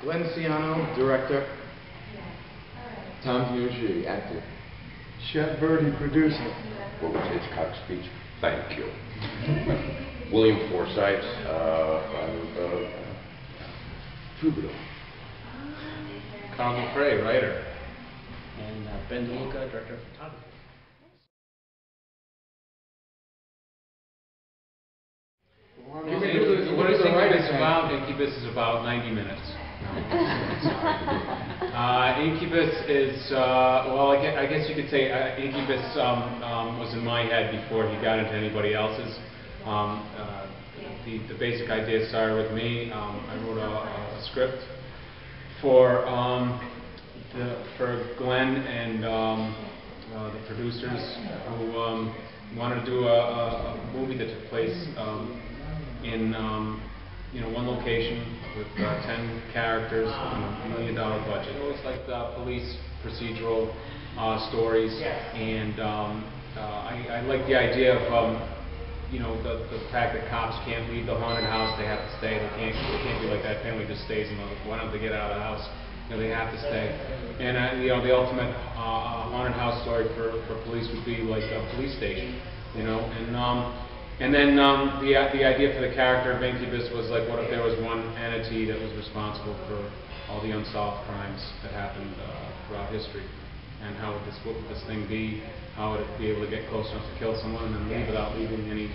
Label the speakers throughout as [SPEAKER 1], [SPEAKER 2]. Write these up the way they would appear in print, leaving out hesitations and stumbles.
[SPEAKER 1] Glenn Ciano, director.
[SPEAKER 2] Tom Fiucci, actor.
[SPEAKER 3] Chef Birdie, producer.
[SPEAKER 4] What was Hitchcock's speech? Thank you. William Forsythe, troubadour.
[SPEAKER 5] Carl McRae, writer. And Ben DeLuca, director of photography. What I think Incubus is about, Incubus is about 90 minutes. Incubus is, well, I guess you could say Incubus was in my head before he got into anybody else's. The basic idea started with me. I wrote a script for Glenn and the producers who wanted to do a movie that took place in one location with 10 characters on $1 million budget. I always liked police procedural stories, and I like the idea of the fact that cops can't leave the haunted house; they have to stay. They can't be like that family just stays and why don't they get out of the house? They have to stay. And the ultimate haunted house story for police would be like a police station, And then the idea for the character of Incubus was like, what if there was one entity that was responsible for all the unsolved crimes that happened throughout history? And what would this thing be? How would it be able to get close enough to kill someone and then leave without leaving any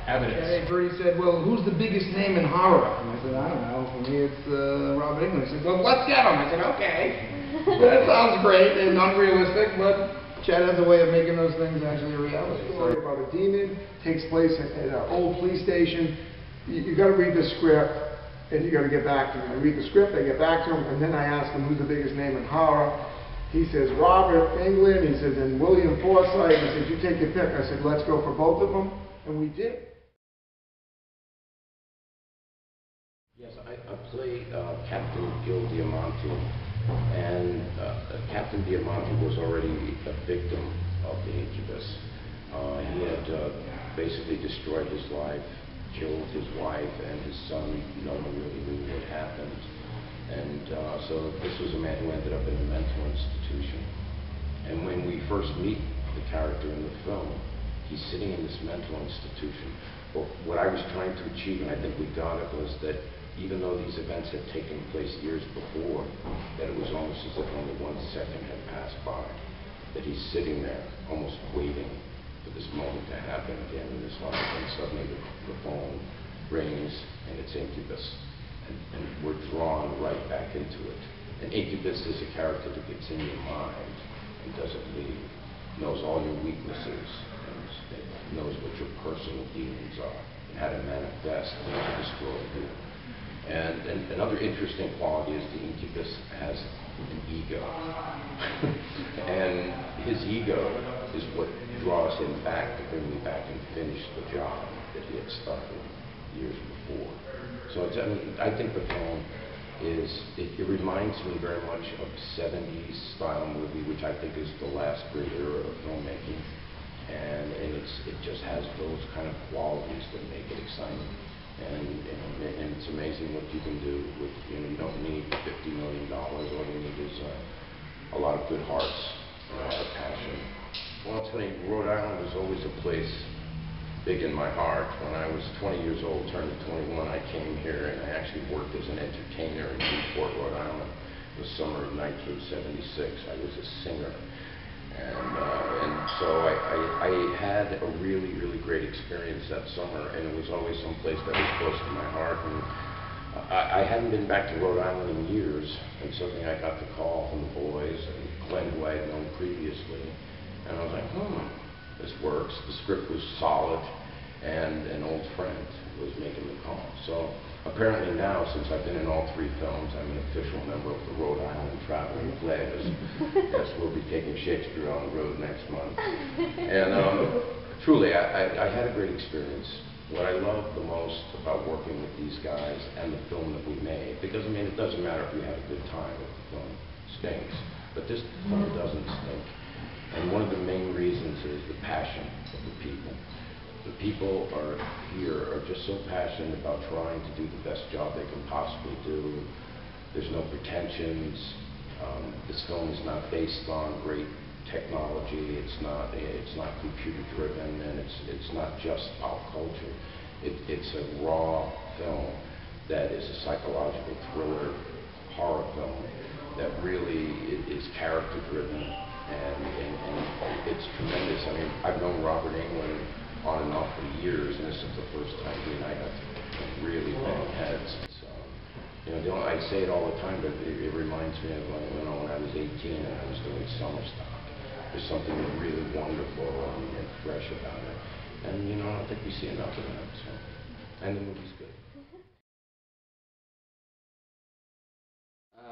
[SPEAKER 5] evidence?
[SPEAKER 3] Okay, Birdie said, well, who's the biggest name in horror? And I said, I don't know. For me, it's Robert Englund. He said, well, let's get him. I said, okay. That sounds great and unrealistic, but Chad has a way of making those things actually a reality. It's a story about a demon, takes place at an old police station. You got to read the script, and you got to get back to me. I read the script, I get back to him, and then I ask him who's the biggest name in horror. He says Robert Englund. He says, and William Forsythe. He says, you take your pick. I said, let's go for both of them, and we did.
[SPEAKER 4] Yes, I play Captain Gil Diamante, and Captain Diamante was already a victim of the Incubus. He had basically destroyed his life, killed his wife and his son. No one really knew what happened. And so this was a man who ended up in a mental institution. And when we first meet the character in the film, he's sitting in this mental institution. But what I was trying to achieve, and I think we got it, was that even though these events had taken place years before, that it was almost as if only 1 second had passed by. That he's sitting there, almost waiting for this moment to happen again in his life, and suddenly the phone rings, and it's Incubus. And we're drawn right back into it. And Incubus is a character that gets in your mind and doesn't leave, knows all your weaknesses, and knows what your personal demons are, and how to manifest and to destroy you. And another interesting quality is the Incubus has an ego. And his ego is what draws him back to bring me back and finish the job that he had started years before. So I think the film it reminds me very much of 70s style movie, which I think is the last great era of filmmaking. And it just has those kind of qualities that make it exciting. And it's amazing what you can do with, you don't need $50 million. All you need is a lot of good hearts and a lot of passion. Well, it's funny, Rhode Island was always a place big in my heart. When I was 20 years old, turned 21, I came here and I actually worked as an entertainer in Newport, Rhode Island. It was summer of 1976. I was a singer. And so I had a really, really great experience that summer, and it was always someplace that was close to my heart. And I hadn't been back to Rhode Island in years, and suddenly I got the call from the boys, and Glenn, who I had known previously, and I was like, this works. The script was solid, and an old friend was making the call. So apparently now, since I've been in all 3 films, I'm an official member of the Rhode Island Traveling Players. Yes, we'll be taking Shakespeare on the road next month. And truly, I had a great experience. What I love the most about working with these guys and the film that we made, because I mean, it doesn't matter if you had a good time if the film stinks, but this film doesn't stink. And one of the main reasons is the passion of the people. The people are just so passionate about trying to do the best job they can possibly do. There's no pretensions. This film is not based on great technology. It's not computer driven, and it's not just pop culture. It's a raw film that is a psychological thriller, horror film that really is character driven, and it's tremendous. I mean, I've known Robert Englund on and off for years, and this is the first time he and I got to really bang heads. So, you know, I say it all the time, but it reminds me of when I was 18 and I was doing summer stock. There's something really wonderful and fresh about it, and you know, I don't think we see enough of that. So, and the movie's good.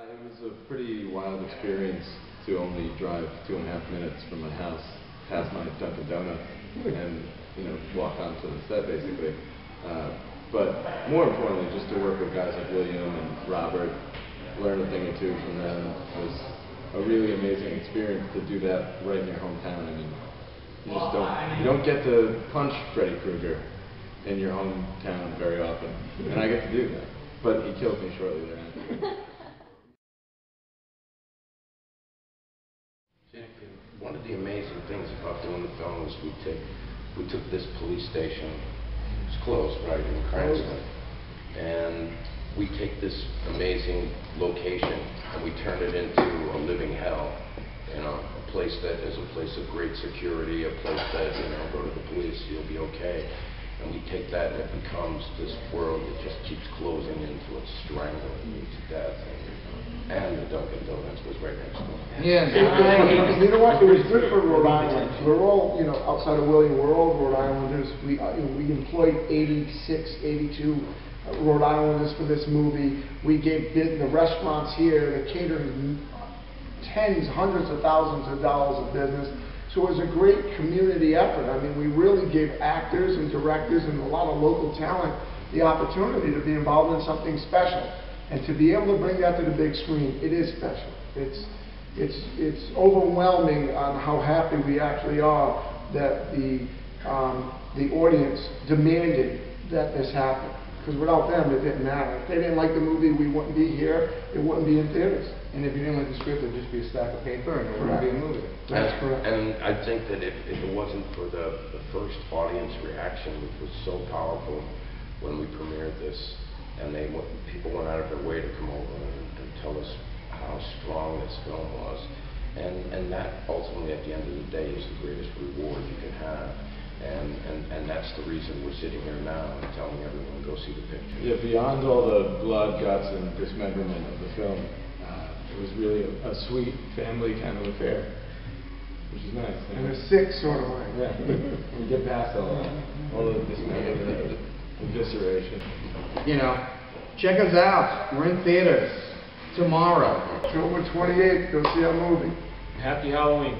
[SPEAKER 1] It was a pretty wild experience to only drive 2.5 minutes from my house past my Dunkin' Donuts and, you know, walk onto the set basically. But more importantly, just to work with guys like William and Robert, learn a thing or two from them was a really amazing experience to do that right in your hometown. I mean, you don't get to punch Freddy Krueger in your hometown very often, and I get to do that. But he killed me shortly thereafter.
[SPEAKER 4] One of the amazing things about doing the film is we took this police station, it's closed, right, in Cranston, and we take this amazing location and we turn it into a living hell. You know, a place that is a place of great security, a place that, you know, go to the police, you'll be okay. And we take that and it becomes this world that just keeps closing into it, strangling you to death. And the Dunkin' Donuts was right next door.
[SPEAKER 3] Yeah,
[SPEAKER 6] you know what? It was good for Rhode Island. We're all, you know, outside of William, we're all Rhode Islanders. We employed 86, 82 Rhode Islanders for this movie. We gave the restaurants here, the catering, tens, hundreds of thousands of dollars of business. So it was a great community effort. I mean, we really gave actors and directors and a lot of local talent the opportunity to be involved in something special. And to be able to bring that to the big screen, it is special. It's overwhelming on how happy we actually are that the audience demanded that this happen. Because without them, it didn't matter. If they didn't like the movie, we wouldn't be here. It wouldn't be in theaters.
[SPEAKER 3] And if you didn't like the script, it would just be a stack of paper and it wouldn't be a movie.
[SPEAKER 6] That's correct.
[SPEAKER 4] And I think that if it wasn't for the first audience reaction, which was so powerful when we premiered this, and people went out of their way to come over and tell us how strong this film was. And that ultimately at the end of the day is the greatest reward you can have. And that's the reason we're sitting here now and telling everyone go see the picture.
[SPEAKER 1] Yeah, beyond all the blood, guts, and dismemberment of the film, it was really a sweet family kind of affair, which is nice.
[SPEAKER 6] In a sick sort of way.
[SPEAKER 1] Yeah, we get past all the dismemberment, evisceration.
[SPEAKER 3] You know, check us out. We're in theaters tomorrow.
[SPEAKER 6] October 28th, go see our movie.
[SPEAKER 5] Happy Halloween.